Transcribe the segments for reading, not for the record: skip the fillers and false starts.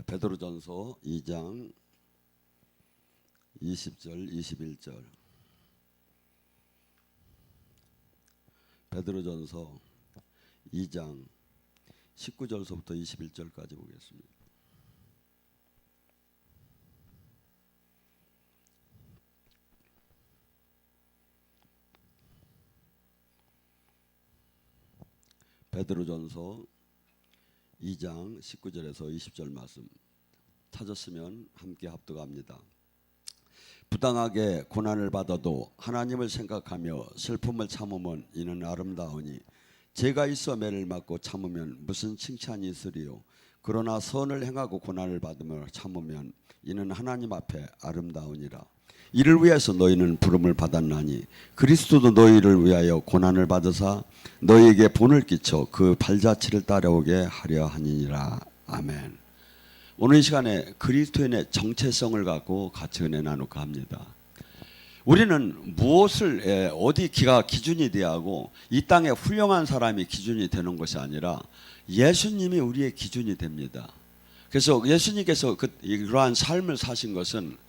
베드로전서 2장 20절 21절. 베드로전서 2장 19절서부터 21절까지 보겠습니다. 베드로전서 2장 19절에서 20절 말씀 찾았으면 함께 합독합니다. 부당하게 고난을 받아도 하나님을 생각하며 슬픔을 참으면 이는 아름다우니 죄가 있어 매를 맞고 참으면 무슨 칭찬이 있으리요. 그러나 선을 행하고 고난을 받으며 참으면 이는 하나님 앞에 아름다우니라. 이를 위해서 너희는 부름을 받았나니 그리스도도 너희를 위하여 고난을 받으사 너희에게 본을 끼쳐 그 발자취를 따라오게 하려 하니라. 아멘. 오늘 이 시간에 그리스도인의 정체성을 갖고 같이 은혜 나누고 합니다. 우리는 무엇을 어디가 기준이 돼야 하고 이 땅에 훌륭한 사람이 기준이 되는 것이 아니라 예수님이 우리의 기준이 됩니다. 그래서 예수님께서 그러한 삶을 사신 것은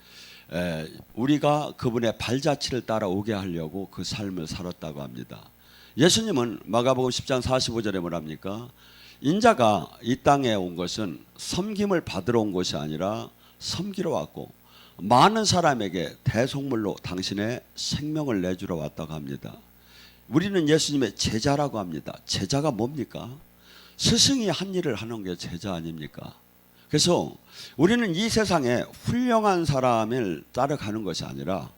우리가 그분의 발자취를 따라오게 하려고 그 삶을 살았다고 합니다. 예수님은 마가복음 10장 45절에 뭐랍니까? 인자가 이 땅에 온 것은 섬김을 받으러 온 것이 아니라 섬기러 왔고 많은 사람에게 대속물로 당신의 생명을 내주러 왔다고 합니다. 우리는 예수님의 제자라고 합니다. 제자가 뭡니까? 스승이 한 일을 하는 게 제자 아닙니까? 그래서 우리는 이 세상에 훌륭한 사람을 따라가는 것이 아니라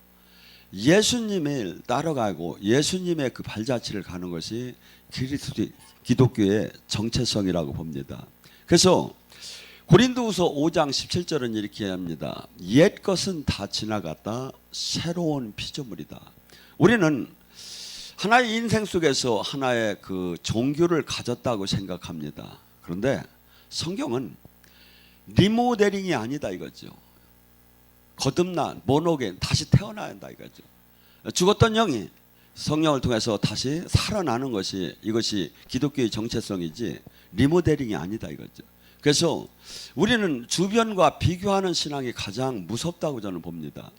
예수님을 따라가고 예수님의 그 발자취를 가는 것이 기독교의 정체성이라고 봅니다. 그래서 고린도후서 5장 17절은 이렇게 합니다. 옛 것은 다 지나갔다 새로운 피조물이다. 우리는 하나의 인생 속에서 하나의 그 종교를 가졌다고 생각합니다. 그런데 성경은 리모델링이 아니다 이거죠. 거듭난 모노겐 다시 태어나야 한다 이거죠. 죽었던 영이 성령을 통해서 다시 살아나는 것이 이것이 기독교의 정체성이지 리모델링이 아니다 이거죠. 그래서 우리는 주변과 비교하는 신앙이 가장 무섭다고 저는 봅니다.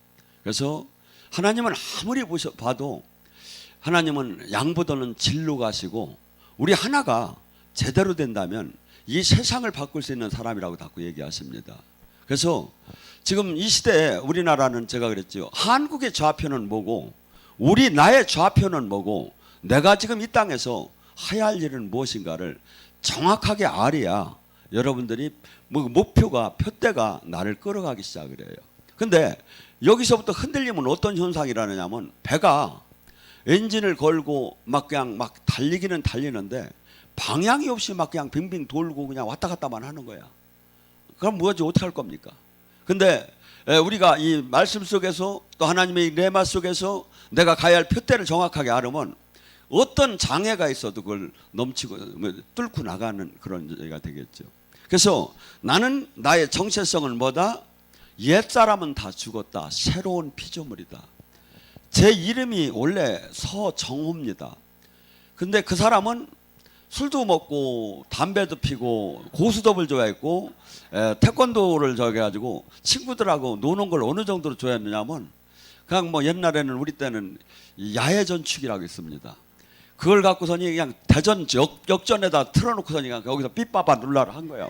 그래서 하나님은 아무리 봐도 하나님은 양보다는 진로 가시고 우리 하나가 제대로 된다면 이 세상을 바꿀 수 있는 사람이라고 자꾸 얘기하십니다. 그래서 지금 이 시대에 우리나라는 제가 그랬죠. 한국의 좌표는 뭐고 나의 좌표는 뭐고 내가 지금 이 땅에서 해야 할 일은 무엇인가를 정확하게 알아야 여러분들이 목표가 표대가 나를 끌어가기 시작을 해요. 근데 여기서부터 흔들리면 어떤 현상이 일어나냐면 배가 엔진을 걸고 그냥 달리기는 달리는데 방향이 없이 그냥 빙빙 돌고 그냥 왔다 갔다만 하는 거야. 그럼 뭐지 어떻게 할 겁니까? 근데 우리가 이 말씀 속에서 또 하나님의 레마 속에서 내가 가야 할 표대를 정확하게 알으면 어떤 장애가 있어도 그걸 넘치고 뚫고 나가는 그런 얘기가 되겠죠. 그래서 나는 나의 정체성은 뭐다? 옛사람은 다 죽었다. 새로운 피조물이다. 제 이름이 원래 서정호입니다. 근데 그 사람은 술도 먹고 담배도 피고 고수톱을 좋아했고 태권도를 해가지고 친구들하고 노는 걸 어느 정도로 좋아했느냐면 그냥 옛날에는 우리 때는 야외 전축이라고 있습니다. 그걸 갖고서니 그냥 대전 역전에다 틀어놓고서니 그냥 거기서 삐빠빠 눌러라 한 거야.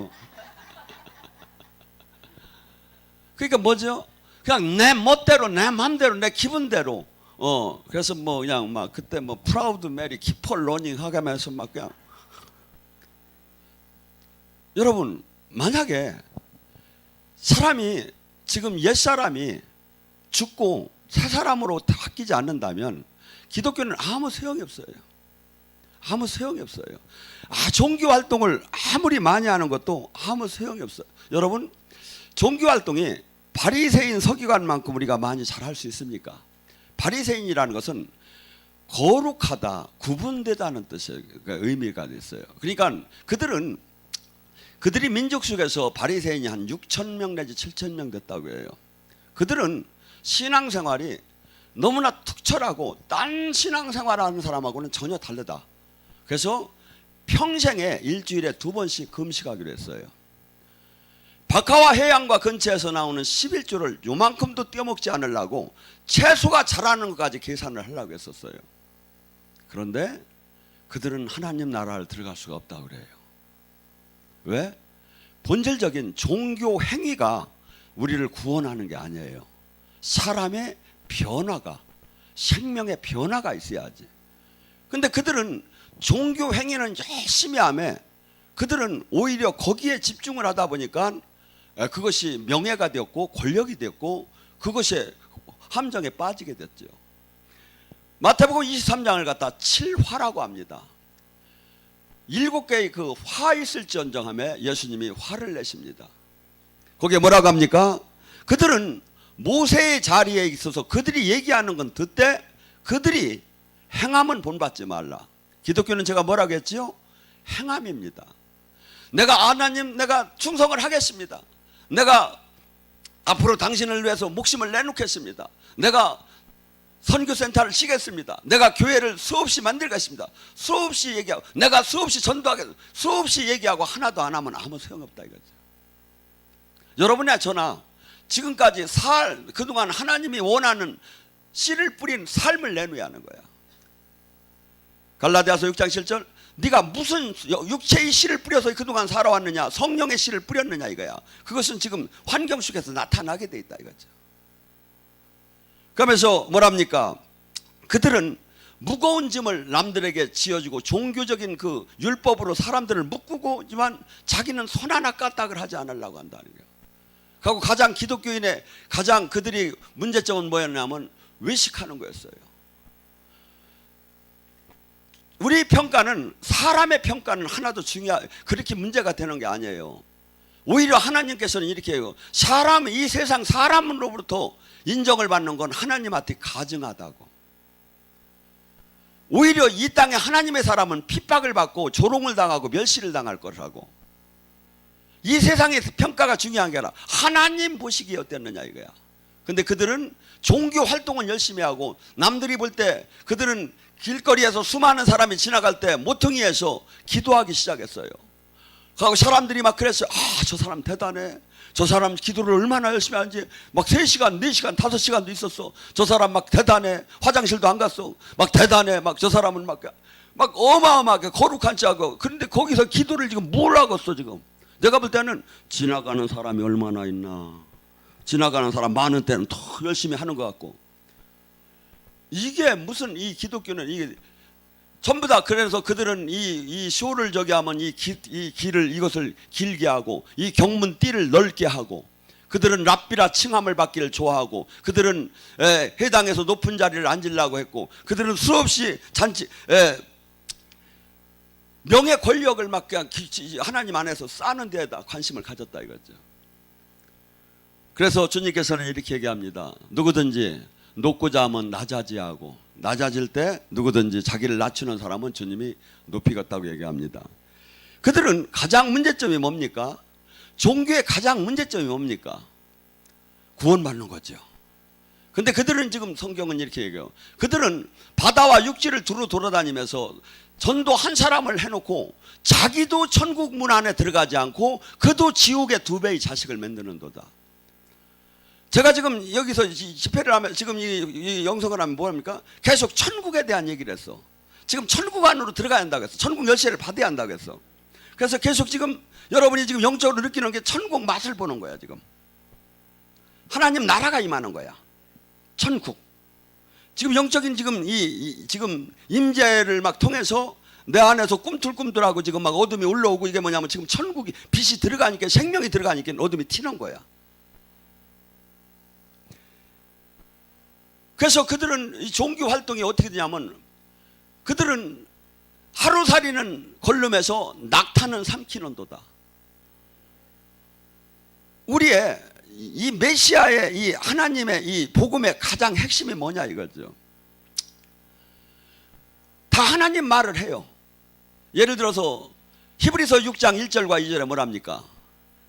그러니까 뭐죠? 그냥 내 멋대로 내 맘대로 내 기분대로 그래서 그냥 그때 프라우드 메리 키퍼 러닝 하면서 그냥 여러분 만약에 사람이 지금 옛사람이 죽고 새 사람으로 바뀌지 않는다면 기독교는 아무 소용이 없어요. 아무 소용이 없어요. 종교 활동을 아무리 많이 하는 것도 아무 소용이 없어요. 여러분 종교 활동이 바리새인 서기관만큼 우리가 많이 잘할 수 있습니까? 바리새인이라는 것은 거룩하다, 구분되다는 뜻의 의미가 있어요. 그러니까 그들이 민족 속에서 바리새인이 한 6천 명 내지 7천 명 됐다고 해요. 그들은 신앙생활이 너무나 특별하고 딴 신앙생활하는 사람하고는 전혀 다르다. 그래서 평생에 일주일에 2번씩 금식하기로 했어요. 박하와 해양과 근처에서 나오는 11조를 요만큼도 떼어먹지 않으려고 채소가 자라는 것까지 계산을 하려고 했었어요. 그런데 그들은 하나님 나라를 들어갈 수가 없다고 그래요. 왜? 본질적인 종교 행위가 우리를 구원하는 게 아니에요. 사람의 변화가, 생명의 변화가 있어야지. 근데 그들은 종교 행위는 열심히 하며 그들은 오히려 거기에 집중을 하다 보니까 그것이 명예가 되었고 권력이 되었고 그것이 함정에 빠지게 됐죠. 마태복음 23장을 갖다 7화라고 합니다. 7개의 그 화 있을지언정하며 예수님이 화를 내십니다. 거기에 뭐라고 합니까? 그들은 모세의 자리에 있어서 그들이 얘기하는 건 듣되 그들이 행함은 본받지 말라. 기독교는 제가 뭐라고 했지요? 행함입니다. 내가 하나님 내가 충성을 하겠습니다. 내가 앞으로 당신을 위해서 목숨을 내놓겠습니다. 내가 선교센터를 치겠습니다. 내가 교회를 수없이 만들겠습니다. 수없이 얘기하고 내가 수없이 전도하겠습니다. 수없이 얘기하고 하나도 안 하면 아무 소용없다 이거죠. 여러분이나 저나 지금까지 그동안 하나님이 원하는 씨를 뿌린 삶을 내놓아야 하는 거야. 갈라디아서 6장 7절 네가 무슨 육체의 씨를 뿌려서 그동안 살아왔느냐, 성령의 씨를 뿌렸느냐 이거야. 그것은 지금 환경 속에서 나타나게 돼 있다 이거죠. 그러면서 뭐랍니까? 그들은 무거운 짐을 남들에게 지어주고 종교적인 그 율법으로 사람들을 묶고지만 자기는 손 하나 까딱을 하지 않으려고 한다는 거예요. 그리고 가장 기독교인의 가장 그들이 문제점은 뭐였냐면 외식하는 거였어요. 우리 평가는 사람의 평가는 하나도 그렇게 문제가 되는 게 아니에요. 오히려 하나님께서는 이렇게 해요. 이 세상 사람으로부터 인정을 받는 건 하나님한테 가증하다고. 오히려 이 땅에 하나님의 사람은 핍박을 받고 조롱을 당하고 멸시를 당할 거라고. 이 세상의 평가가 중요한 게 아니라 하나님 보시기에 어땠느냐 이거야. 근데 그들은 종교 활동은 열심히 하고 남들이 볼 때 그들은 길거리에서 수많은 사람이 지나갈 때 모퉁이에서 기도하기 시작했어요. 그리고 사람들이 막 그랬어요. 저 사람 대단해. 저 사람 기도를 얼마나 열심히 하는지 막 3시간, 4시간, 5시간도 있었어. 저 사람 막 대단해. 화장실도 안 갔어. 막 대단해. 막 저 사람은 막 어마어마하게 거룩한 자고. 그런데 거기서 기도를 지금 뭘 하겠어 지금. 내가 볼 때는 지나가는 사람이 얼마나 있나. 지나가는 사람 많은 때는 더 열심히 하는 것 같고. 이게 무슨 이 기독교는 이게 전부 다 그래서 그들은 이 쇼를 저기 하면 길을 이것을 길게 하고 이 경문띠를 넓게 하고 그들은 랍비라 칭함을 받기를 좋아하고 그들은 회당에서 높은 자리를 앉으려고 했고 그들은 수없이 명예 권력을 막 그냥 하나님 안에서 쌓는 데에다 관심을 가졌다 이거죠. 그래서 주님께서는 이렇게 얘기합니다. 누구든지 높고자 하면 낮아지하고 낮아질 때 누구든지 자기를 낮추는 사람은 주님이 높이겠다고 얘기합니다. 그들은 가장 문제점이 뭡니까? 종교의 가장 문제점이 뭡니까? 구원받는 거죠. 근데 그들은 지금 성경은 이렇게 얘기해요. 그들은 바다와 육지를 두루 돌아다니면서 전도 한 사람을 해놓고 자기도 천국 문 안에 들어가지 않고 그도 지옥의 2배의 자식을 만드는도다. 제가 지금 여기서 집회를 하면 지금 이 영성을 하면 뭐합니까? 계속 천국에 대한 얘기를 했어. 지금 천국 안으로 들어가야 한다고 했어. 천국 열쇠를 받아야 한다고 했어. 그래서 계속 지금 여러분이 지금 영적으로 느끼는 게 천국 맛을 보는 거야 지금. 하나님 나라가 임하는 거야. 천국. 지금 영적인 지금 지금 임재를 막 통해서 내 안에서 꿈틀꿈틀하고 지금 막 어둠이 올라오고 이게 뭐냐면 지금 천국이 빛이 들어가니까 생명이 들어가니까 어둠이 튀는 거야. 그래서 그들은 이 종교 활동이 어떻게 되냐면 그들은 하루살이는 걸름에서 낙타는 삼키는도다. 우리의 이 메시아의 이 하나님의 이 복음의 가장 핵심이 뭐냐 이거죠. 다 하나님 말을 해요. 예를 들어서 히브리서 6장 1절과 2절에 뭐랍니까?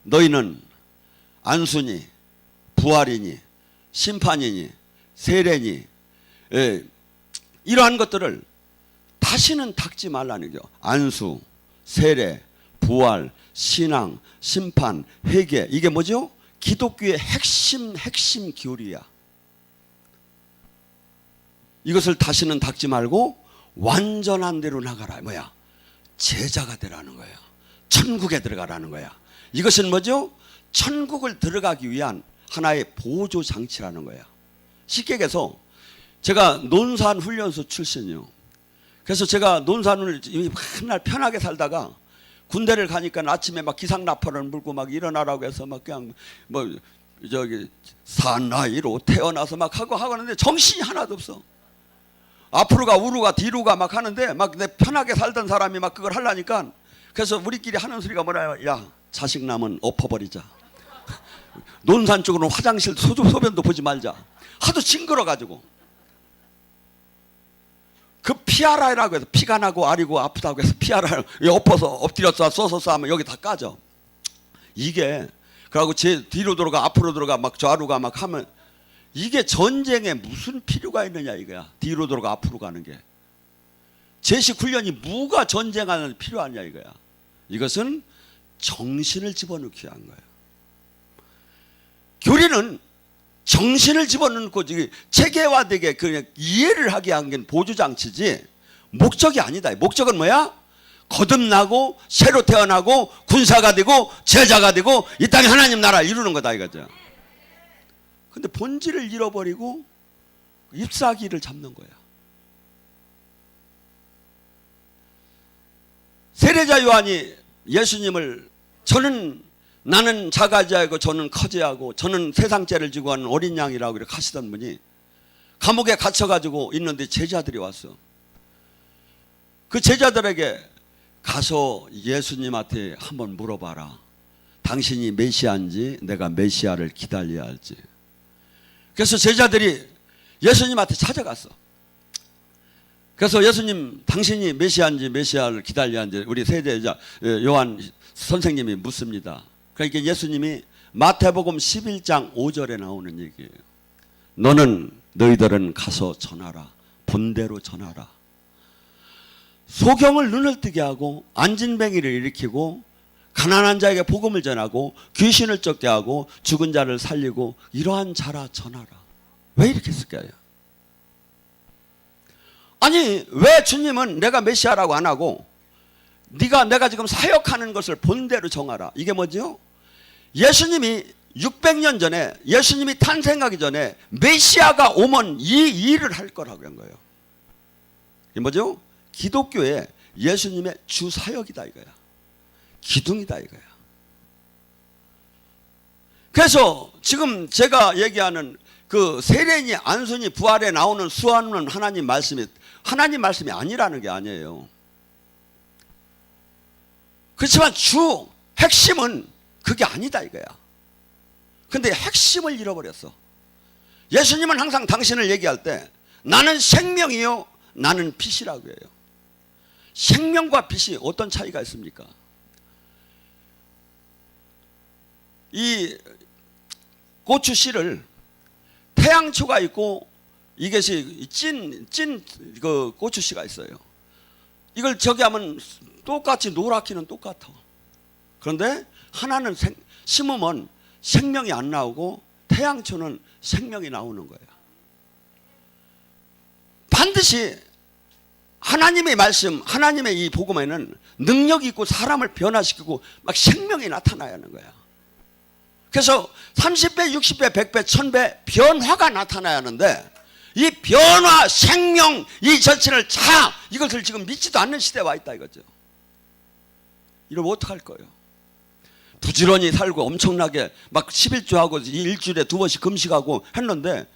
너희는 안수니 부활이니 심판이니 세례니 이러한 것들을 다시는 닦지 말라는 거죠. 안수, 세례, 부활, 신앙, 심판, 회개, 이게 뭐죠? 기독교의 핵심 교리야. 이것을 다시는 닦지 말고 완전한 대로 나가라. 뭐야? 제자가 되라는 거야. 천국에 들어가라는 거야. 이것은 뭐죠? 천국을 들어가기 위한 하나의 보조 장치라는 거야. 쉽게 얘기해서 제가 논산훈련소 출신이요. 그래서 제가 논산을 맨날 편하게 살다가 군대를 가니까 아침에 막 기상나팔을 물고 막 일어나라고 해서 막 그냥 뭐 저기 사나이로 태어나서 막 하고 하는데 정신이 하나도 없어. 앞으로가 우루가 뒤로가 막 하는데 막 내 편하게 살던 사람이 막 그걸 하려니까 그래서 우리끼리 하는 소리가 뭐라요? 야, 자식 남은 엎어버리자. 논산 쪽으로는 화장실 소변도 보지 말자. 하도 징그러가지고. 그 피하라라고 해서 피가 나고 아리고 아프다고 해서 피하라 엎어서 엎드렸어 써서 하면 여기 다 까져. 이게 그러고 제 뒤로 들어가 앞으로 들어가 막 좌우가 막 하면 이게 전쟁에 무슨 필요가 있느냐 이거야. 뒤로 들어가 앞으로 가는 게. 제식 훈련이 뭐가 전쟁하는 필요하냐 이거야. 이것은 정신을 집어넣기 위한 거예요. 교리는 정신을 집어넣고 체계화되게 그냥 이해를 하게 한 게 보조장치지 목적이 아니다. 목적은 뭐야? 거듭나고 새로 태어나고 군사가 되고 제자가 되고 이 땅에 하나님 나라 이루는 거다 이거죠. 근데 본질을 잃어버리고 잎사귀를 잡는 거야. 세례자 요한이 예수님을 나는 작아져야 하고 저는 커져야 하고 저는 세상 죄를 지고 하는 어린 양이라고 이렇게 하시던 분이 감옥에 갇혀가지고 있는데 제자들이 왔어. 그 제자들에게 가서 예수님한테 한번 물어봐라. 당신이 메시아인지 내가 메시아를 기다려야 할지. 그래서 제자들이 예수님한테 찾아갔어. 그래서 예수님 당신이 메시아인지 메시아를 기다려야 하는지 우리 세대자 요한 선생님이 묻습니다. 그러니까 예수님이 마태복음 11장 5절에 나오는 얘기예요. 너희들은 가서 전하라. 본대로 전하라. 소경을 눈을 뜨게 하고 안진뱅이를 일으키고 가난한 자에게 복음을 전하고 귀신을 쫓게 하고 죽은 자를 살리고 이러한 자라 전하라. 왜 이렇게 했을까요? 아니 왜 주님은 내가 메시아라고 안 하고 내가 지금 사역하는 것을 본대로 정하라. 이게 뭐죠? 예수님이 600년 전에 예수님이 탄생하기 전에 메시아가 오면 이 일을 할 거라고 한 거예요. 이게 뭐죠? 기독교의 예수님의 주 사역이다 이거야. 기둥이다 이거야. 그래서 지금 제가 얘기하는 그 세례니 안순이 부활에 나오는 수하는 하나님 말씀이 아니라는 게 아니에요. 그렇지만 주 핵심은 그게 아니다 이거야. 근데 핵심을 잃어버렸어. 예수님은 항상 당신을 얘기할 때 나는 생명이요 나는 빛이라고 해요. 생명과 빛이 어떤 차이가 있습니까? 이 고추 씨를 태양초가 있고 이것이 찐 그 고추 씨가 있어요. 이걸 저기 하면 똑같이 노랗기는 똑같아. 그런데 하나는 심으면 생명이 안 나오고 태양초는 생명이 나오는 거예요. 반드시 하나님의 말씀, 하나님의 이 복음에는 능력이 있고 사람을 변화시키고 막 생명이 나타나야 하는 거야. 그래서 30배, 60배, 100배, 1000배 변화가 나타나야 하는데 이 변화, 생명, 이 전체를 이것을 지금 믿지도 않는 시대에 와 있다 이거죠. 이러면 어떡할 거예요? 부지런히 살고 엄청나게 막 11조하고 일주일에 2번씩 금식하고 했는데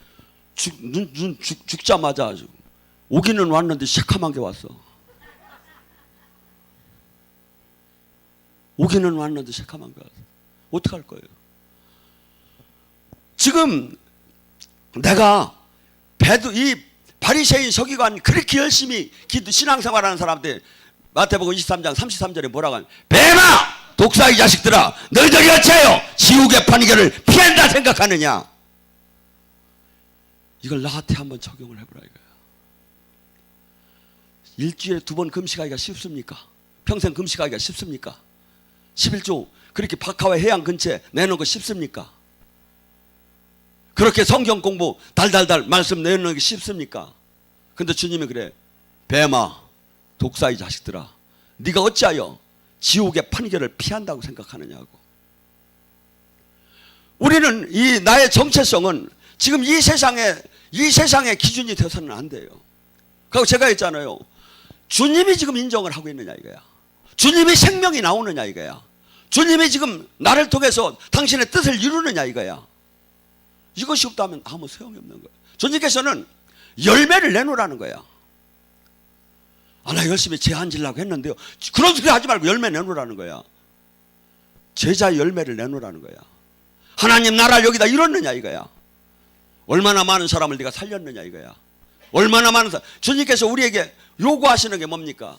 죽자마자 오기는 왔는데 새카만 게 왔어. 오기는 왔는데 새카만 게 왔어. 어떡할 거예요? 지금 내가 이 바리새인 서기관 그렇게 열심히 신앙생활하는 사람들 마태복음 23장 33절에 뭐라고 하냐? 뱀아! 독사의 자식들아! 너희들이 어째요? 지옥의 판결을 피한다 생각하느냐? 이걸 나한테 한번 적용을 해보라 이거야. 일주일에 2번 금식하기가 쉽습니까? 평생 금식하기가 쉽습니까? 11조 그렇게 박하와 해안 근처에 내놓은 거 쉽습니까? 그렇게 성경 공부 달달달 말씀 내놓는 게 쉽습니까? 근데 주님이 그래. 뱀아, 독사의 자식들아, 네가 어찌하여 지옥의 판결을 피한다고 생각하느냐고. 우리는 이 나의 정체성은 지금 이 세상의 기준이 되어서는 안 돼요. 그리고 제가 했잖아요. 주님이 지금 인정을 하고 있느냐 이거야. 주님이 생명이 나오느냐 이거야. 주님이 지금 나를 통해서 당신의 뜻을 이루느냐 이거야. 이것이 없다면 아무 소용이 없는 거야. 주님께서는 열매를 내놓으라는 거야. 나 열심히 제한 지려고 했는데요. 그런 소리 하지 말고 열매 내놓으라는 거야. 제자 열매를 내놓으라는 거야. 하나님 나라를 여기다 이뤘느냐 이거야. 얼마나 많은 사람을 네가 살렸느냐 이거야. 얼마나 많은 사람. 주님께서 우리에게 요구하시는 게 뭡니까?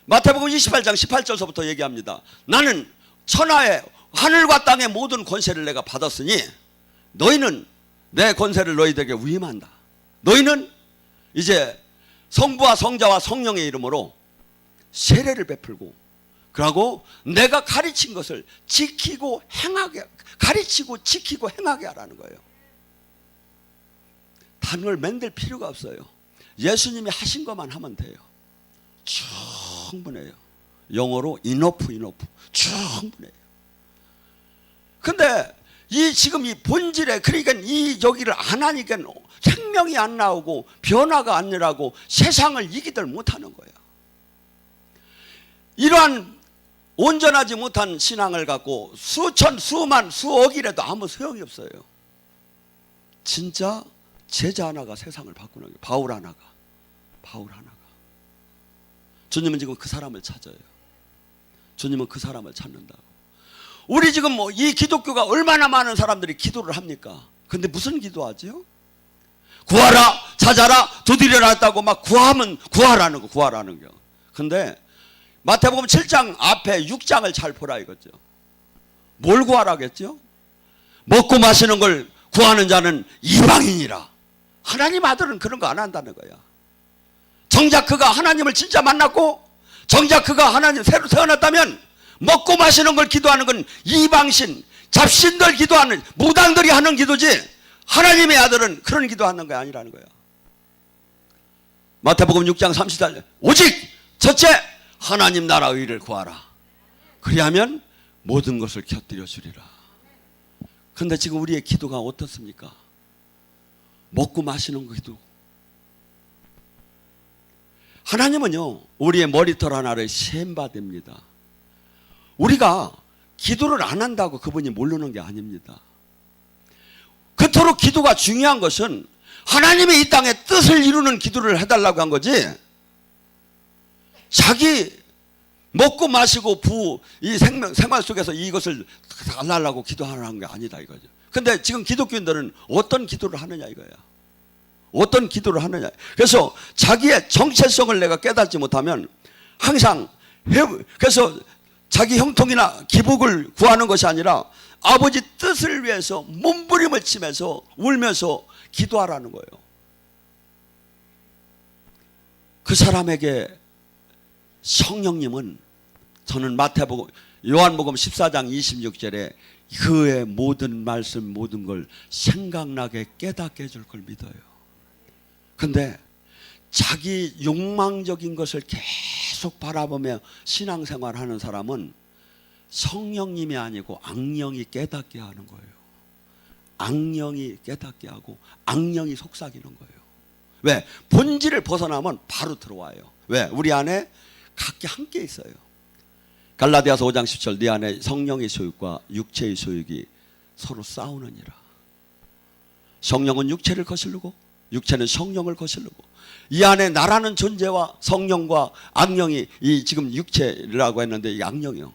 마태복음 28장 18절서부터 얘기합니다. 나는 천하의 하늘과 땅의 모든 권세를 내가 받았으니 너희는 내 권세를 너희들에게 위임한다. 너희는 이제 성부와 성자와 성령의 이름으로 세례를 베풀고, 그러고 내가 가르친 것을 지키고 행하게, 가르치고 지키고 행하게 하라는 거예요. 다른 걸 만들 필요가 없어요. 예수님이 하신 것만 하면 돼요. 충분해요. 영어로 enough 충분해요. 근데 지금 이 본질에, 그러니까 이 여기를 안 하니까 생명이 안 나오고 변화가 안 일어나고 세상을 이기들 못하는 거야. 이러한 온전하지 못한 신앙을 갖고 수천, 수만, 수억이라도 아무 소용이 없어요. 진짜 제자 하나가 세상을 바꾸는 거예요. 바울 하나가. 주님은 지금 그 사람을 찾아요. 주님은 그 사람을 찾는다고. 우리 지금 이 기독교가 얼마나 많은 사람들이 기도를 합니까? 근데 무슨 기도하지요? 구하라, 찾아라, 두드려라 했다고 막 구하라는 거. 근데 마태복음 7장 앞에 6장을 잘 보라 이거죠. 뭘 구하라겠죠? 먹고 마시는 걸 구하는 자는 이방인이라. 하나님 아들은 그런 거 안 한다는 거야. 정작 그가 하나님을 진짜 만났고, 정작 그가 하나님 새로 태어났다면 먹고 마시는 걸 기도하는 건 이방신, 잡신들 기도하는 무당들이 하는 기도지, 하나님의 아들은 그런 기도하는 게 아니라는 거야. 마태복음 6장 30절 오직 첫째 하나님 나라 의를 구하라. 그리하면 모든 것을 곁들여 주리라. 그런데 지금 우리의 기도가 어떻습니까? 먹고 마시는 기도. 하나님은요, 우리의 머리털 하나를 셈받습니다. 우리가 기도를 안 한다고 그분이 모르는 게 아닙니다. 그토록 기도가 중요한 것은 하나님의 이 땅에 뜻을 이루는 기도를 해달라고 한 거지, 자기 먹고 마시고 이 생활 속에서 이것을 달라고 기도하는 게 아니다 이거죠. 근데 지금 기독교인들은 어떤 기도를 하느냐 이거야. 어떤 기도를 하느냐. 그래서 자기의 정체성을 내가 깨닫지 못하면 항상, 그래서 자기 형통이나 기복을 구하는 것이 아니라 아버지 뜻을 위해서 몸부림을 치면서 울면서 기도하라는 거예요. 그 사람에게 성령님은, 저는 요한복음 14장 26절에 그의 모든 말씀, 모든 걸 생각나게 깨닫게 해줄 걸 믿어요. 근데 자기 욕망적인 것을 계속 바라보며 신앙생활 하는 사람은 성령님이 아니고 악령이 깨닫게 하는 거예요. 악령이 깨닫게 하고 악령이 속삭이는 거예요. 왜? 본질을 벗어나면 바로 들어와요. 왜? 우리 안에 각기 함께 있어요. 갈라디아서 5장 10절 네 안에 성령의 소욕과 육체의 소욕이 서로 싸우느니라. 성령은 육체를 거스르고 육체는 성령을 거스르고, 이 안에 나라는 존재와 성령과 악령이, 이 지금 육체라고 했는데 이 악령이요,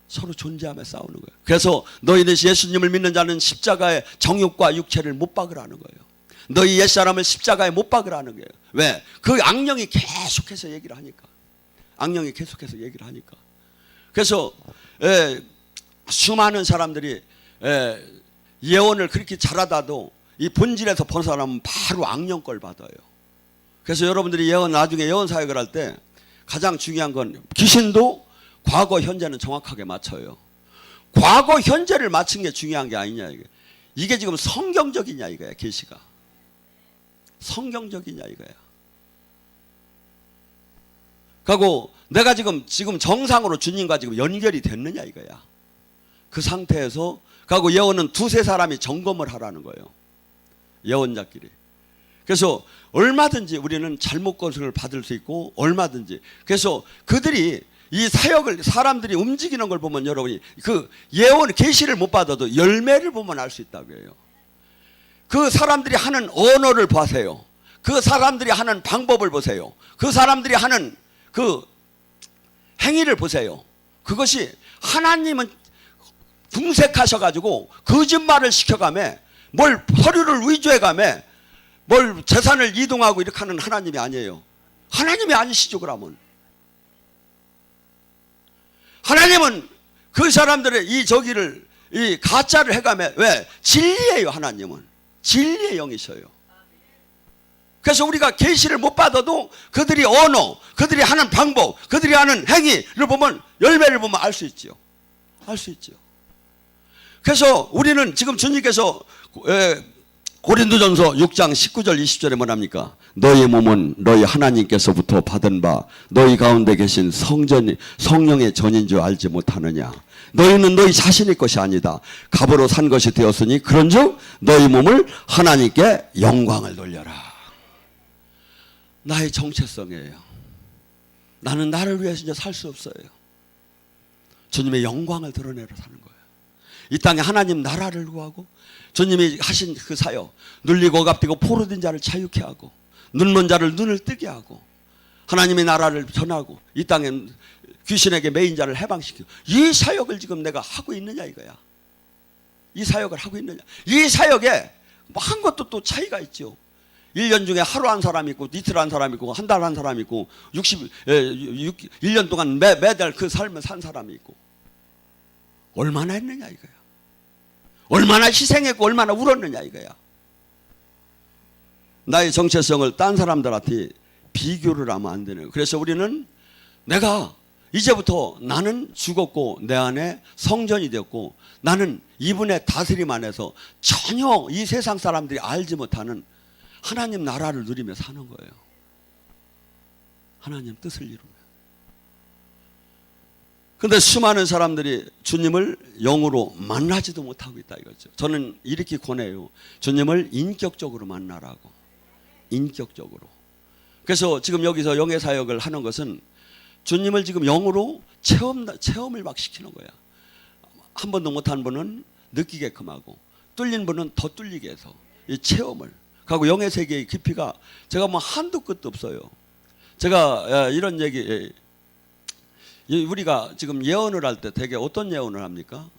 서로 존재하며 싸우는 거예요. 그래서 너희는 예수님을 믿는 자는 십자가의 정욕과 육체를 못 박으라는 거예요. 너희 옛사람을 십자가에 못 박으라는 거예요. 왜? 그 악령이 계속해서 얘기를 하니까. 그래서 수많은 사람들이 예언을 그렇게 잘하다도 이 본질에서 벗어나면 바로 악령 걸 받아요. 그래서 여러분들이 나중에 예언 사역을 할 때 가장 중요한 건 귀신도 과거 현재는 정확하게 맞춰요. 과거 현재를 맞춘 게 중요한 게 아니냐 이게. 이게 지금 성경적이냐 이거야. 계시가 성경적이냐 이거야. 그리고 내가 지금 정상으로 주님과 지금 연결이 됐느냐 이거야. 그 상태에서 그리고 예언은 두세 사람이 점검을 하라는 거예요. 예언자끼리. 그래서 얼마든지 우리는 잘못 것을 받을 수 있고 얼마든지. 그래서 그들이 이 사역을 사람들이 움직이는 걸 보면 여러분이 그 예언 계시를 못 받아도 열매를 보면 알 수 있다고 해요. 그 사람들이 하는 언어를 보세요. 그 사람들이 하는 방법을 보세요. 그 사람들이 하는 그 행위를 보세요. 그것이 하나님은 궁색하셔가지고 거짓말을 시켜가며 뭘 서류를 위조해가며 뭘 재산을 이동하고 이렇게 하는 하나님이 아니에요. 하나님이 아니시죠. 그러면 하나님은 그 사람들의 이 저기를 이 가짜를 해가며 왜? 진리예요. 하나님은 진리의 영이셔요. 그래서 우리가 계시를 못 받아도 그들이 언어, 그들이 하는 방법, 그들이 하는 행위를 보면 열매를 보면 알 수 있죠. 알 수 있죠. 그래서 우리는 지금 주님께서 고린도전서 6장 19절 20절에 뭐랍니까? 너희 몸은 너희 하나님께서부터 받은 바 너희 가운데 계신 성령의 전인 줄 알지 못하느냐? 너희는 너희 자신의 것이 아니다. 값으로 산 것이 되었으니 그런즉 너희 몸을 하나님께 영광을 돌려라. 나의 정체성이에요. 나는 나를 위해서 이제 살 수 없어요. 주님의 영광을 드러내러 사는 거예요. 이 땅에 하나님 나라를 구하고 주님이 하신 그 사역, 눌리고 억압되고 포로된 자를 자유케 하고 눈먼 자를 눈을 뜨게 하고 하나님의 나라를 전하고 이 땅에 귀신에게 매인 자를 해방시키고 이 사역을 지금 내가 하고 있느냐 이거야. 이 사역을 하고 있느냐. 이 사역에 한 것도 또 차이가 있죠. 1년 중에 하루 한 사람 있고 이틀 한 사람 있고 한 달 한 사람 있고 1년 동안 매달 그 삶을 산 사람이 있고 얼마나 했느냐 이거야. 얼마나 희생했고 얼마나 울었느냐 이거야. 나의 정체성을 딴 사람들한테 비교를 하면 안 되는 거예요. 그래서 우리는 내가 이제부터 나는 죽었고 내 안에 성전이 되었고 나는 이분의 다스림 안에서 전혀 이 세상 사람들이 알지 못하는 하나님 나라를 누리며 사는 거예요. 하나님 뜻을 이루며. 그런데 수많은 사람들이 주님을 영으로 만나지도 못하고 있다 이거죠. 저는 이렇게 권해요. 주님을 인격적으로 만나라고. 인격적으로. 그래서 지금 여기서 영의 사역을 하는 것은 주님을 지금 영으로 체험을 막 시키는 거야. 한 번도 못한 분은 느끼게끔 하고 뚫린 분은 더 뚫리게 해서 이 체험을. 그리고 영의 세계의 깊이가 제가 뭐 한도 끝도 없어요. 제가 이런 얘기, 우리가 지금 예언을 할 때 되게 어떤 예언을 합니까?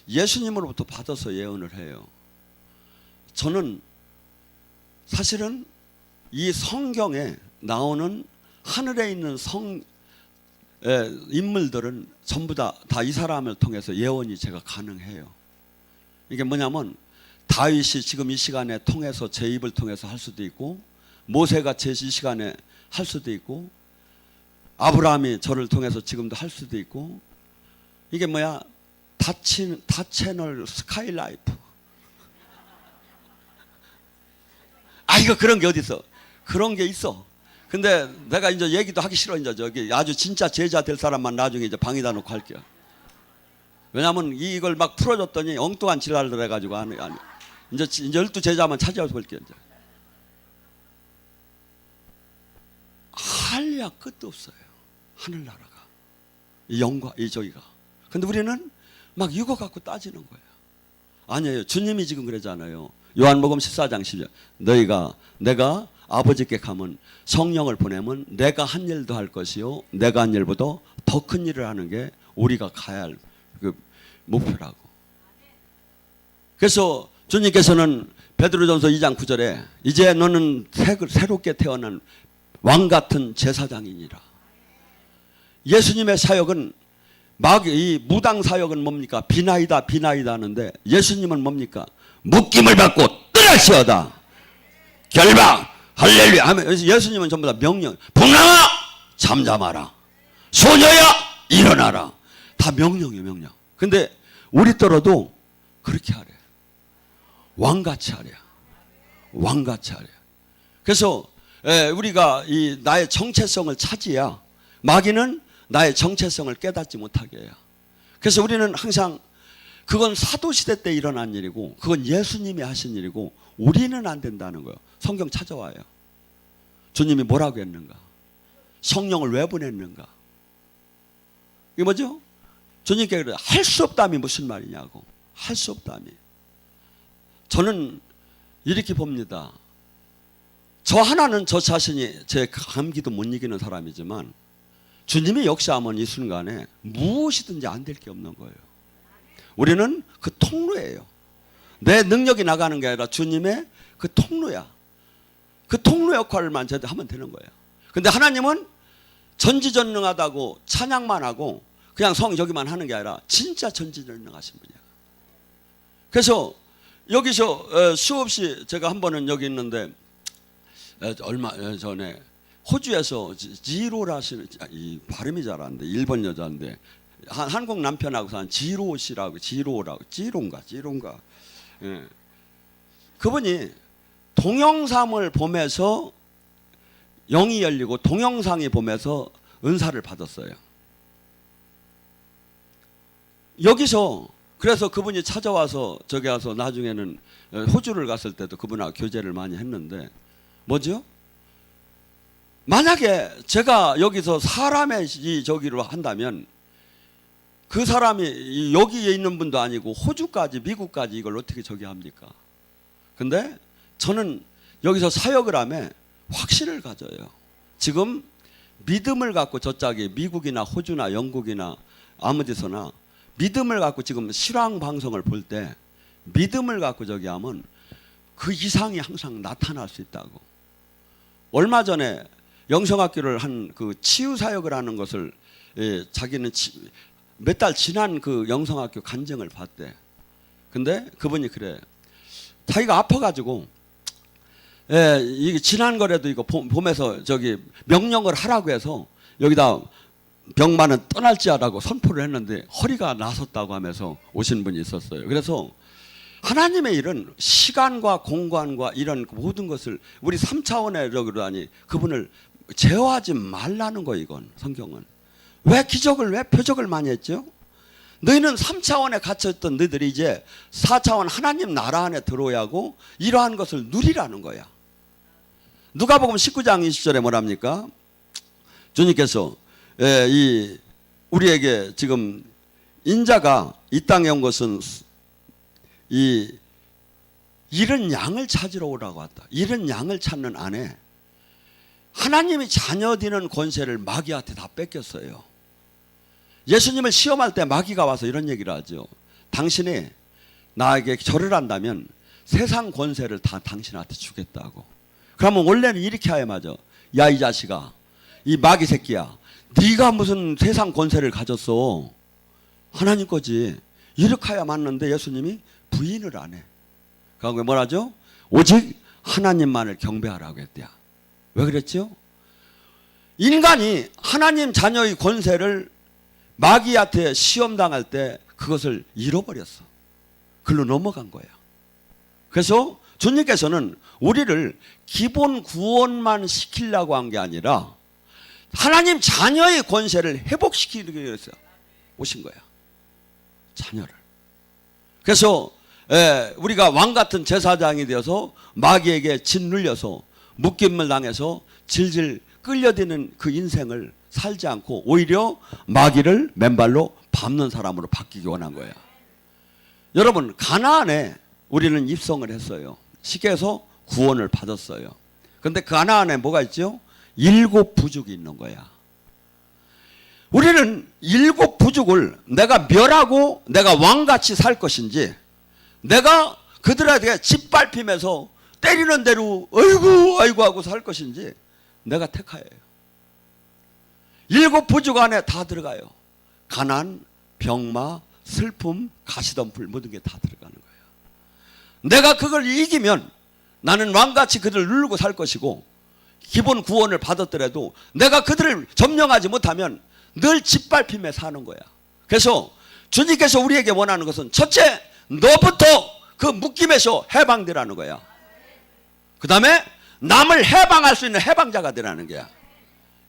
예수님으로부터 받아서 예언을 해요. 저는 사실은 이 성경에 나오는 하늘에 있는 인물들은 전부 다 이 사람을 통해서 예언이 제가 가능해요. 이게 뭐냐면 다윗이 지금 이 시간에 통해서 제 입을 통해서 할 수도 있고 모세가 제 이 시간에 할 수도 있고 아브라함이 저를 통해서 지금도 할 수도 있고 이게 뭐야 다 채널 스카이라이프. 아 이거 그런 게 어디 있어? 그런 게 있어. 근데 내가 이제 얘기도 하기 싫어. 이제 저기 아주 진짜 제자 될 사람만 나중에 이제 방에다 놓고 할게요. 왜냐하면 이걸 막 풀어줬더니 엉뚱한 지랄을 해가지고 이제 12제자만 찾아서 볼게요. 이제. 할리야 끝도 없어요. 하늘나라가 이 영과 이 저기가. 근데 우리는 막 이거 갖고 따지는 거예요. 아니에요. 주님이 지금 그러잖아요. 요한복음 14장 10절 내가 아버지께 가면 성령을 보내면 내가 한 일도 할 것이요 내가 한 일보다 더 큰 일을 하는 게 우리가 가야 할 그 목표라고. 그래서 주님께서는 베드로전서 2장 9절에 이제 너는 새롭게 태어난 왕 같은 제사장이니라. 예수님의 사역은 이 무당 사역은 뭡니까? 비나이다 하는데 예수님은 뭡니까? 묶임을 받고 떠나시어다. 결박 할렐루야 하면 예수님은 전부 다 명령. 풍랑아 잠잠하라. 소녀야 일어나라. 다 명령이에요, 명령. 근데 우리 떨어도 그렇게 하래. 왕같이 하래. 왕같이 하래. 그래서 우리가 이 나의 정체성을 찾아야 마귀는 나의 정체성을 깨닫지 못하게 해요. 그래서 우리는 항상 그건 사도시대 때 일어난 일이고 그건 예수님이 하신 일이고 우리는 안 된다는 거예요. 성경 찾아와요. 주님이 뭐라고 했는가? 성령을 왜 보냈는가? 이게 뭐죠? 주님께 그래. 할 수 없다미 무슨 말이냐고. 할 수 없다미. 저는 이렇게 봅니다. 저 하나는 저 자신이 제 감기도 못 이기는 사람이지만 주님이 역사하면 이 순간에 무엇이든지 안 될 게 없는 거예요. 우리는 그 통로예요. 내 능력이 나가는 게 아니라 주님의 그 통로야. 그 통로 역할만 제대로 하면 되는 거예요. 근데 하나님은 전지전능하다고 찬양만 하고 그냥 저기만 하는 게 아니라 진짜 전지전능하신 분이야. 그래서 여기서 수없이 제가 한 번은 여기 있는데 얼마 전에 호주에서 지로라시는 이 발음이 잘 안 돼. 일본 여자인데 한국 남편하고 산 지로 씨라고 지로인가 예. 그분이 동영상을 보면서 영이 열리고 동영상이 보면서 은사를 받았어요. 여기서 그래서 그분이 찾아와서 저기 와서 나중에는 호주를 갔을 때도 그분하고 교제를 많이 했는데 뭐죠? 만약에 제가 여기서 사람의 저기로 한다면 그 사람이 여기에 있는 분도 아니고 호주까지 미국까지 이걸 어떻게 저기 합니까? 근데 저는 여기서 사역을 하면 확신을 가져요. 지금 믿음을 갖고 저짝에 미국이나 호주나 영국이나 아무 데서나 믿음을 갖고 지금 실황 방송을 볼 때 믿음을 갖고 저기 하면 그 이상이 항상 나타날 수 있다고. 얼마 전에 영성학교를 한 그 치유 사역을 하는 것을 자기는 몇 달 지난 그 영성학교 간증을 봤대. 근데 그분이 그래. 자기가 아파가지고 이게 지난 거라도 이거 봄에서 저기 명령을 하라고 해서 여기다 병만은 떠날지어라고 선포를 했는데 허리가 나섰다고 하면서 오신 분이 있었어요. 그래서 하나님의 일은 시간과 공간과 이런 모든 것을 우리 3차원의 적으로 하니 그분을 제어하지 말라는 거. 이건 성경은 왜 기적을 왜 표적을 많이 했죠? 너희는 3차원에 갇혀있던 너희들이 이제 4차원 하나님 나라 안에 들어야 하고 이러한 것을 누리라는 거야. 누가복음 19장 20절에 뭐랍니까? 주님께서 우리에게 지금 인자가 이 땅에 온 것은 이 잃은 양을 찾으러 오라고 왔다. 잃은 양을 찾는 안에 하나님이 자녀 되는 권세를 마귀한테 다 뺏겼어요. 예수님을 시험할 때 마귀가 와서 이런 얘기를 하죠. 당신이 나에게 절을 한다면 세상 권세를 다 당신한테 주겠다고. 그러면 원래는 이렇게 해야 맞아. 야 이 자식아, 이 마귀 새끼야, 네가 무슨 세상 권세를 가졌어? 하나님 거지. 이렇게 해야 맞는데 예수님이 부인을 안 해. 그러고 뭐라죠? 오직 하나님만을 경배하라고 했대요. 왜 그랬죠? 인간이 하나님 자녀의 권세를 마귀한테 시험당할 때 그것을 잃어버렸어. 글로 넘어간 거야. 그래서 주님께서는 우리를 기본 구원만 시키려고 한 게 아니라 하나님 자녀의 권세를 회복시키기 위해서 오신 거야. 자녀를. 그래서 우리가 왕같은 제사장이 되어서 마귀에게 짓눌려서 묶임을 당해서 질질 끌려드는 그 인생을 살지 않고 오히려 마귀를 맨발로 밟는 사람으로 바뀌기 원한 거야. 여러분, 가나안에 우리는 입성을 했어요. 쉽게 해서 구원을 받았어요. 그런데 가나안에 뭐가 있죠? 7 부족이 있는 거야. 우리는 7 부족을 내가 멸하고 내가 왕같이 살 것인지 내가 그들에게 짓밟히면서 때리는 대로 아이고 아이고 하고 살 것인지 내가 택하여요. 7 부족 안에 다 들어가요. 가난, 병마, 슬픔, 가시덤불 모든 게 다 들어가는 거예요. 내가 그걸 이기면 나는 왕같이 그들을 누르고 살 것이고 기본 구원을 받았더라도 내가 그들을 점령하지 못하면 늘 짓밟히며 사는 거야. 그래서 주님께서 우리에게 원하는 것은 첫째, 너부터 그 묶임에서 해방되라는 거야. 그 다음에 남을 해방할 수 있는 해방자가 되라는 거야.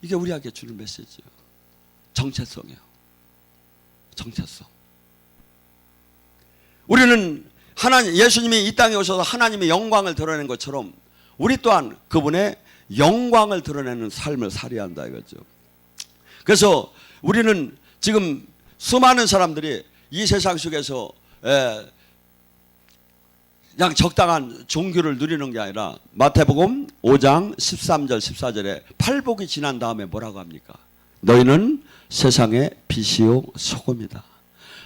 이게 우리에게 주는 메시지예요. 정체성이에요. 정체성. 우리는 예수님이 이 땅에 오셔서 하나님의 영광을 드러낸 것처럼 우리 또한 그분의 영광을 드러내는 삶을 살아야 한다 이거죠. 그래서 우리는 지금 수많은 사람들이 이 세상 속에서 그냥 적당한 종교를 누리는 게 아니라 마태복음 5장 13절 14절에 팔복이 지난 다음에 뭐라고 합니까? 너희는 세상의 빛이요 소금이다.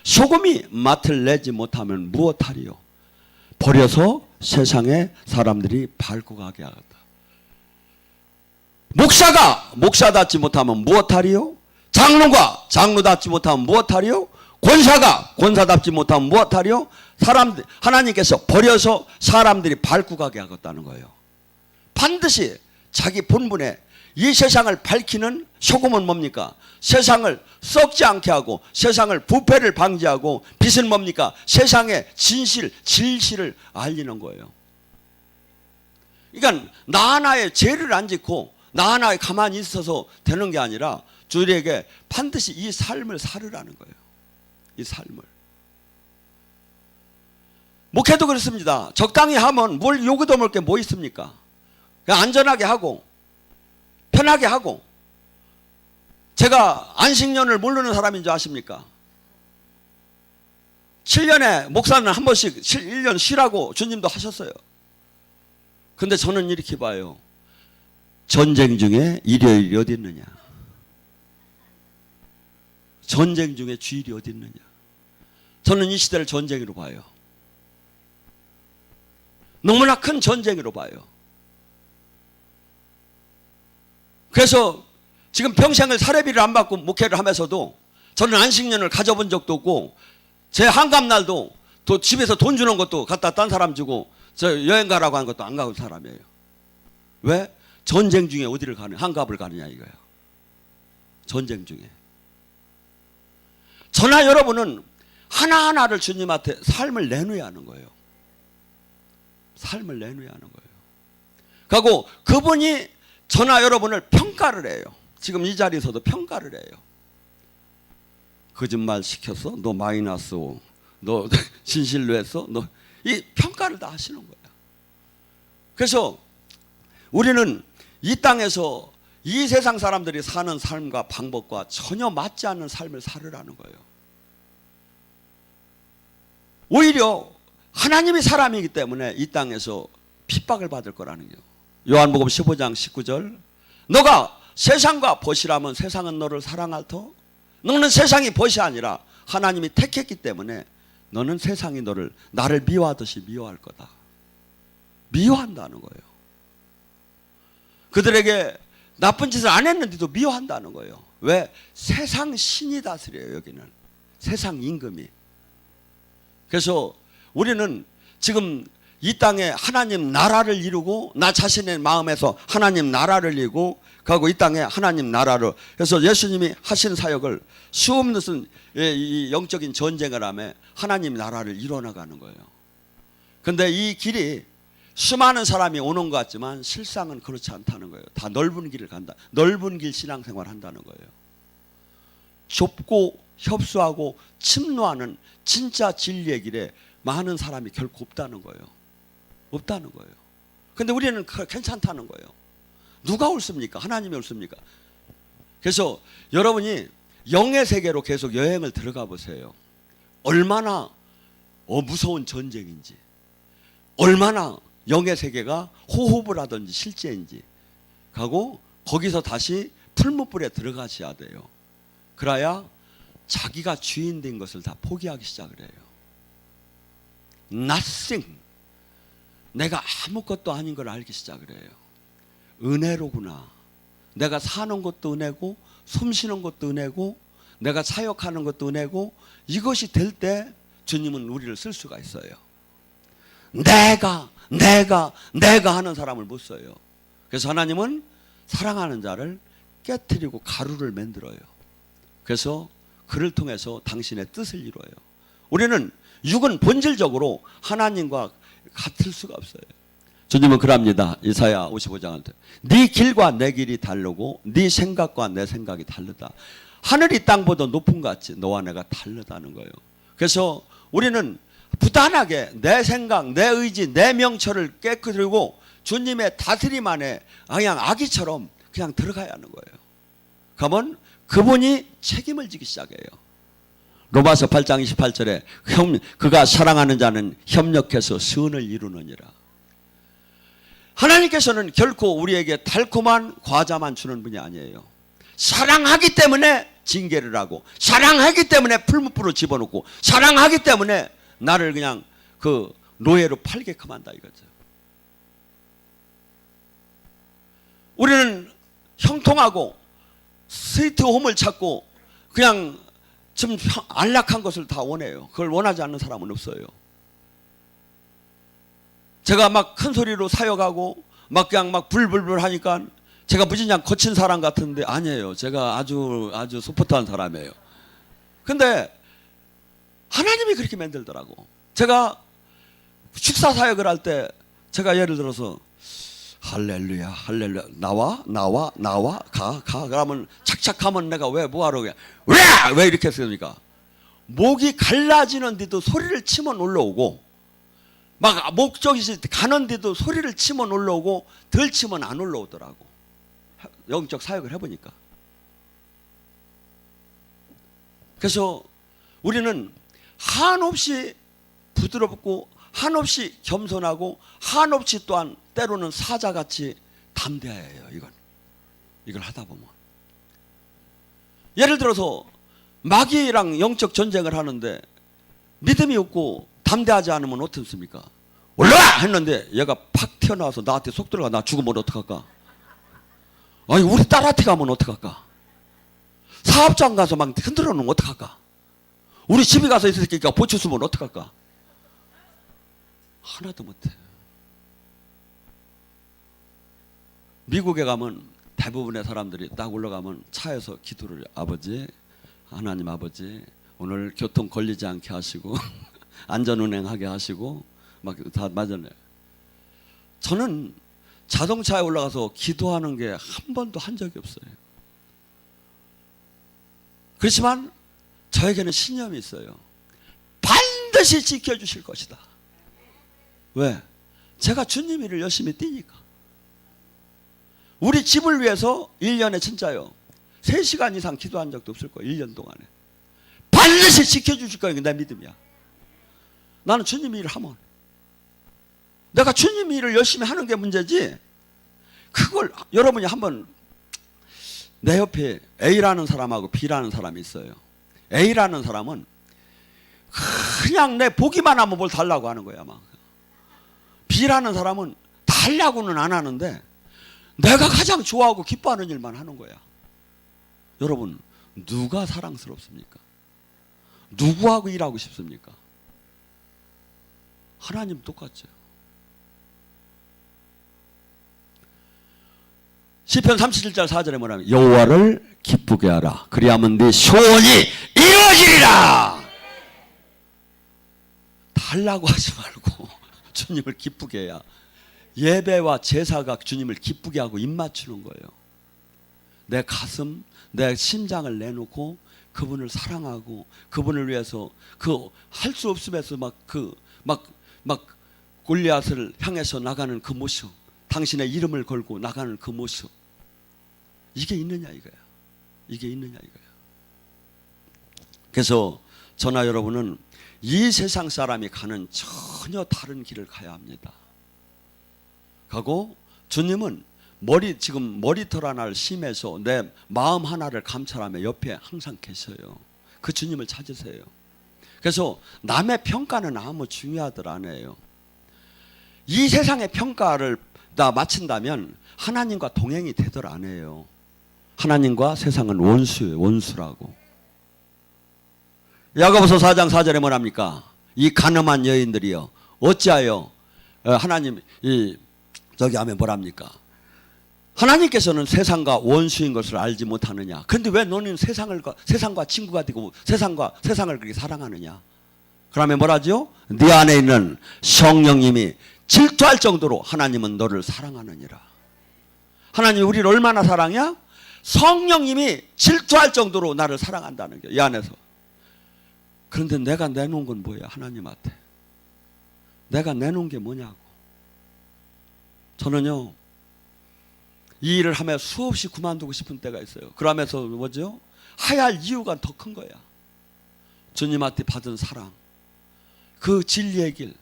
소금이 맛을 내지 못하면 무엇하리요? 버려서 세상에 사람들이 밟고 가게 하겠다. 목사가 목사답지 못하면 무엇하리요? 장로가 장로답지 못하면 무엇하리요? 권사가 권사답지 못하면 무엇하리요? 하나님께서 버려서 사람들이 밟고 가게 하겠다는 거예요. 반드시 자기 본분에 이 세상을 밝히는 소금은 뭡니까? 세상을 썩지 않게 하고 세상을 부패를 방지하고 빛은 뭡니까? 세상의 진실, 진실을 알리는 거예요. 그러니까 나 하나의 죄를 안 짓고 나 하나에 가만히 있어서 되는 게 아니라 주님에게 반드시 이 삶을 살으라는 거예요. 이 삶을. 목회도 그렇습니다. 적당히 하면 뭘 요구도 먹을 게 뭐 있습니까? 그냥 안전하게 하고 편하게 하고. 제가 안식년을 모르는 사람인 줄 아십니까? 7년에 목사는 한 번씩 1년 쉬라고 주님도 하셨어요. 근데 저는 이렇게 봐요. 전쟁 중에 일요일이 어디 있느냐? 전쟁 중에 주일이 어디 있느냐? 저는 이 시대를 전쟁으로 봐요. 너무나 큰 전쟁으로 봐요. 그래서 지금 평생을 사례비를 안 받고 목회를 하면서도 저는 안식년을 가져본 적도 없고 제 한갑날도 또 집에서 돈 주는 것도 갖다 딴 사람 주고 저 여행 가라고 하는 것도 안 가고 사람이에요. 왜? 전쟁 중에 어디를 가는 한갑을 가느냐 이거예요. 전쟁 중에. 저나 여러분은 하나하나를 주님한테 삶을 내놓아야 하는 거예요. 삶을 내놓아야 하는 거예요. 그리고 그분이 저나 여러분을 평가를 해요. 지금 이 자리에서도 평가를 해요. 거짓말 시켰어? 너 마이너스 5. 너 진실로 했어? 너 이 평가를 다 하시는 거예요. 그래서 우리는 이 땅에서 이 세상 사람들이 사는 삶과 방법과 전혀 맞지 않는 삶을 살으라는 거예요. 오히려 하나님이 사람이기 때문에 이 땅에서 핍박을 받을 거라는 거예요. 요한복음 15장 19절 너가 세상과 벗이라면 세상은 너를 사랑할 터 너는 세상이 벗이 아니라 하나님이 택했기 때문에 너는 세상이 나를 미워하듯이 미워할 거다. 미워한다는 거예요. 그들에게 나쁜 짓을 안 했는데도 미워한다는 거예요. 왜? 세상 신이 다스려요. 여기는 세상 임금이. 그래서 우리는 지금 이 땅에 하나님 나라를 이루고 나 자신의 마음에서 하나님 나라를 이루고 가고 이 땅에 하나님 나라로 그래서 예수님이 하신 사역을 수없는 이 영적인 전쟁을 하며 하나님 나라를 이뤄나가는 거예요. 그런데 이 길이 수많은 사람이 오는 것 같지만 실상은 그렇지 않다는 거예요. 다 넓은 길을 간다. 넓은 길 신앙생활을 한다는 거예요. 좁고 협소하고 침노하는 진짜 진리의 길에 많은 사람이 결코 없다는 거예요. 없다는 거예요. 근데 우리는 괜찮다는 거예요. 누가 옳습니까? 하나님이 옳습니까? 그래서 여러분이 영의 세계로 계속 여행을 들어가 보세요. 얼마나 무서운 전쟁인지, 얼마나 영의 세계가 호흡을 하든지 실제인지 가고 거기서 다시 풀무불에 들어가셔야 돼요. 그래야 자기가 주인 된 것을 다 포기하기 시작을 해요. Nothing. 내가 아무것도 아닌 걸 알기 시작을 해요. 은혜로구나. 내가 사는 것도 은혜고 숨 쉬는 것도 은혜고 내가 사역하는 것도 은혜고 이것이 될 때 주님은 우리를 쓸 수가 있어요. 내가 하는 사람을 못 써요. 그래서 하나님은 사랑하는 자를 깨트리고 가루를 만들어요. 그래서 그를 통해서 당신의 뜻을 이루어요. 우리는 육은 본질적으로 하나님과 같을 수가 없어요. 주님은 그럽니다. 이사야 55장한테 네 길과 내 길이 다르고 네 생각과 내 생각이 다르다. 하늘이 땅보다 높은 것 같이 너와 내가 다르다는 거예요. 그래서 우리는 부단하게 내 생각, 내 의지, 내 명철을 깨끗이고 주님의 다스림 안에 그냥 아기처럼 그냥 들어가야 하는 거예요. 그러면 그분이 책임을 지기 시작해요. 로마서 8장 28절에 그가 사랑하는 자는 협력해서 선을 이루느니라. 하나님께서는 결코 우리에게 달콤한 과자만 주는 분이 아니에요. 사랑하기 때문에 징계를 하고, 사랑하기 때문에 풀무불로 집어넣고, 사랑하기 때문에 나를 그냥 그 노예로 팔게끔 한다 이거죠. 우리는 형통하고 스위트홈을 찾고 그냥 좀 안락한 것을 다 원해요. 그걸 원하지 않는 사람은 없어요. 제가 막 큰 소리로 사역하고 막 그냥 막 불불불 하니까 제가 무슨 그냥 거친 사람 같은데 아니에요. 제가 아주 소프트한 사람이에요. 근데 하나님이 그렇게 만들더라고. 제가 식사 사역을 할 때 제가 예를 들어서 할렐루야 할렐루야 나와 가 그러면 착착하면 내가 왜 뭐하러 왜 이렇게 했습니까? 목이 갈라지는데도 소리를 치면 올라오고 막 목적이 가는데도 소리를 치면 올라오고 덜 치면 안 올라오더라고. 영적 사역을 해보니까. 그래서 우리는 한없이 부드럽고 한없이 겸손하고 한없이 또한 때로는 사자같이 담대해야 해요. 이걸 하다 보면 예를 들어서 마귀랑 영적 전쟁을 하는데 믿음이 없고 담대하지 않으면 어떻습니까? 올라와! 했는데 얘가 팍 튀어나와서 나한테 속 들어가. 나 죽으면 어떡할까? 아니 우리 딸한테 가면 어떡할까? 사업장 가서 막 흔들어 놓으면 어떡할까? 우리 집에 가서 있으니까 보초 쓰면 어떡할까? 하나도 못해. 미국에 가면 대부분의 사람들이 딱 올라가면 차에서 기도를 아버지 하나님 아버지 오늘 교통 걸리지 않게 하시고 안전운행하게 하시고 막 다 맞아요. 저는 자동차에 올라가서 기도하는 게 한 번도 한 적이 없어요. 그렇지만 저에게는 신념이 있어요. 반드시 지켜주실 것이다. 왜? 제가 주님 일을 열심히 뛰니까. 우리 집을 위해서 1년에 진짜요 3시간 이상 기도한 적도 없을 거예요. 1년 동안에. 반드시 지켜주실 거예요. 내 믿음이야. 나는 주님 일을 하면 내가 주님 일을 열심히 하는 게 문제지 그걸 여러분이 한번 내 옆에 A라는 사람하고 B라는 사람이 있어요. A라는 사람은 그냥 내 보기만 하면 뭘 달라고 하는 거야 막. B라는 사람은 달라고는 안 하는데 내가 가장 좋아하고 기뻐하는 일만 하는 거야. 여러분 누가 사랑스럽습니까? 누구하고 일하고 싶습니까? 하나님 똑같죠. 시편 37절 4절에 뭐냐면 여호와를 기쁘게 하라. 그리하면 네 소원이 이루어지리라. 달라고 하지 말고 주님을 기쁘게 해야 예배와 제사가 주님을 기쁘게 하고 입맞추는 거예요. 내 가슴, 내 심장을 내놓고 그분을 사랑하고 그분을 위해서 그 할 수 없음에서 막 골리앗을 향해서 나가는 그 모습, 당신의 이름을 걸고 나가는 그 모습, 이게 있느냐 이거야. 이게 있느냐 이거야. 그래서 저나 여러분은 이 세상 사람이 가는 전혀 다른 길을 가야 합니다. 가고 주님은 지금 머리털 하나를 심해서 내 마음 하나를 감찰하며 옆에 항상 계셔요. 그 주님을 찾으세요. 그래서 남의 평가는 아무 중요하들 않아요. 이 세상의 평가를 다 마친다면 하나님과 동행이 되들 안 해요. 하나님과 세상은 원수예요. 원수라고. 야고보서 4장 4절에 뭐랍니까? 이 간음한 여인들이요 어찌하여 하나님 저기 하면 뭐랍니까? 하나님께서는 세상과 원수인 것을 알지 못하느냐? 그런데 왜 너는 세상과 친구가 되고 세상을 그렇게 사랑하느냐? 그러면 뭐라죠? 네 안에 있는 성령님이 질투할 정도로 하나님은 너를 사랑하느니라. 하나님이 우리를 얼마나 사랑해? 성령님이 질투할 정도로 나를 사랑한다는 게 이 안에서. 그런데 내가 내놓은 건 뭐야? 하나님한테. 내가 내놓은 게 뭐냐고. 저는요, 이 일을 하며 수없이 그만두고 싶은 때가 있어요. 그러면서 뭐죠? 하야할 이유가 더 큰 거야. 주님한테 받은 사랑, 그 진리의 길,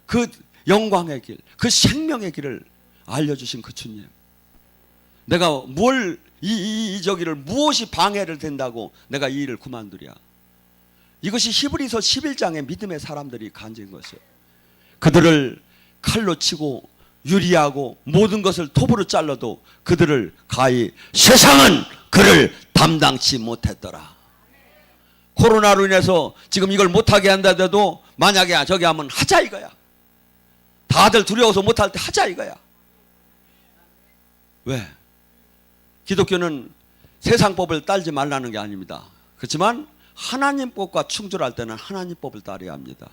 그 영광의 길, 그 생명의 길을 알려주신 그 주님. 내가 저기를 무엇이 방해를 된다고 내가 이 일을 그만두랴. 이것이 히브리서 11장의 믿음의 사람들이 간증한 것이에요. 그들을 칼로 치고 유리하고 모든 것을 톱으로 잘라도 그들을 가히 세상은 그를 담당치 못했더라. 코로나로 인해서 지금 이걸 못하게 한다더라도 만약에 저기 하면 하자 이거야. 다들 두려워서 못할 때 하자 이거야. 왜? 기독교는 세상 법을 따르지 말라는 게 아닙니다. 그렇지만 하나님 법과 충돌할 때는 하나님 법을 따라야 합니다.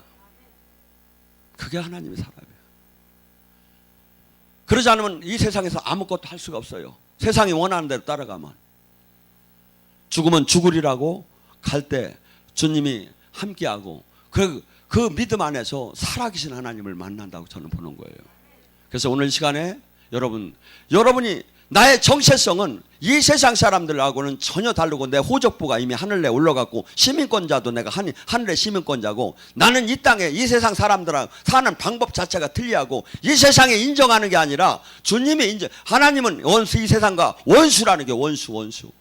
그게 하나님의 사람이에요. 그러지 않으면 이 세상에서 아무것도 할 수가 없어요. 세상이 원하는 대로 따라가면. 죽으면 죽으리라고 갈 때 주님이 함께하고 그 믿음 안에서 살아계신 하나님을 만난다고 저는 보는 거예요. 그래서 오늘 시간에 여러분이 나의 정체성은 이 세상 사람들하고는 전혀 다르고 내 호적부가 이미 하늘에 올라갔고 시민권자도 내가 하늘의 시민권자고 나는 이 땅에 이 세상 사람들하고 사는 방법 자체가 틀리하고 이 세상에 인정하는 게 아니라 주님이 하나님은 이 세상과 원수라는 게 원수.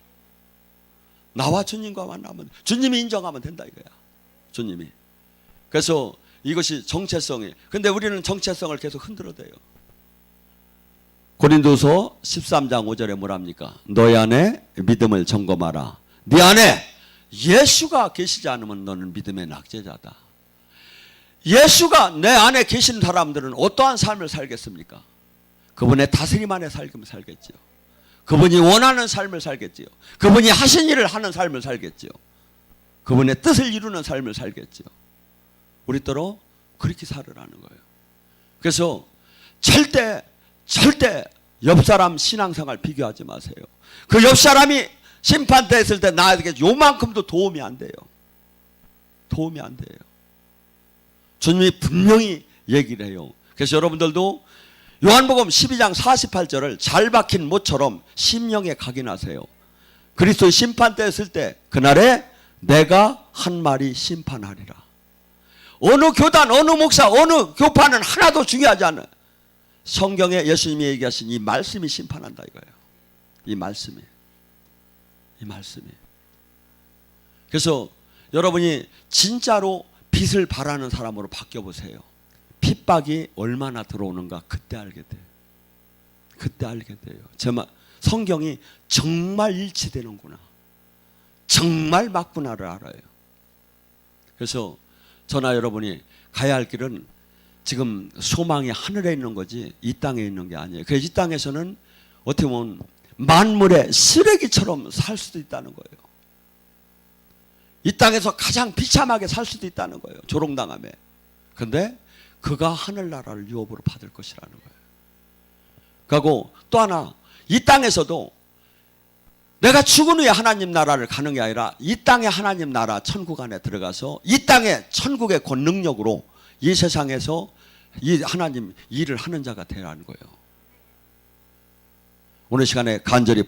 나와 주님과 만나면 주님이 인정하면 된다 이거야. 주님이. 그래서 이것이 정체성이. 근데 우리는 정체성을 계속 흔들어대요. 고린도서 13장 5절에 뭐랍니까? 너희 안에 믿음을 점검하라. 네 안에 예수가 계시지 않으면 너는 믿음의 낙제자다. 예수가 내 안에 계신 사람들은 어떠한 삶을 살겠습니까? 그분의 다스림 안에 살겠지요. 그분이 원하는 삶을 살겠지요. 그분이 하신 일을 하는 삶을 살겠지요. 그분의 뜻을 이루는 삶을 살겠지요. 우리더러 그렇게 살으라는 거예요. 그래서 절대 옆 사람 신앙생활 비교하지 마세요. 그 옆 사람이 심판대 했을 때 나에게 요만큼도 도움이 안 돼요. 도움이 안 돼요. 주님이 분명히 얘기를 해요. 그래서 여러분들도 요한복음 12장 48절을 잘 박힌 못처럼 심령에 각인하세요. 그리스도의 심판대 했을 때 그날에 내가 한 말이 심판하리라. 어느 교단, 어느 목사, 어느 교파는 하나도 중요하지 않아요. 성경에 예수님이 얘기하신 이 말씀이 심판한다 이거예요. 이 말씀이. 그래서 여러분이 진짜로 빛을 바라는 사람으로 바뀌어보세요. 핍박이 얼마나 들어오는가 그때 알게 돼요. 그때 알게 돼요. 성경이 정말 일치되는구나. 정말 맞구나를 알아요. 그래서 저나 여러분이 가야 할 길은 지금 소망이 하늘에 있는 거지 이 땅에 있는 게 아니에요. 그래서 이 땅에서는 어떻게 보면 만물의 쓰레기처럼 살 수도 있다는 거예요. 이 땅에서 가장 비참하게 살 수도 있다는 거예요. 조롱당함에. 그런데 그가 하늘나라를 유업으로 받을 것이라는 거예요. 그리고 또 하나 이 땅에서도 내가 죽은 후에 하나님 나라를 가는 게 아니라 이 땅에 하나님 나라 천국 안에 들어가서 이 땅에 천국의 권능력으로 이 세상에서 이 하나님 일을 하는 자가 되라는 거예요. 오늘 시간에 간절히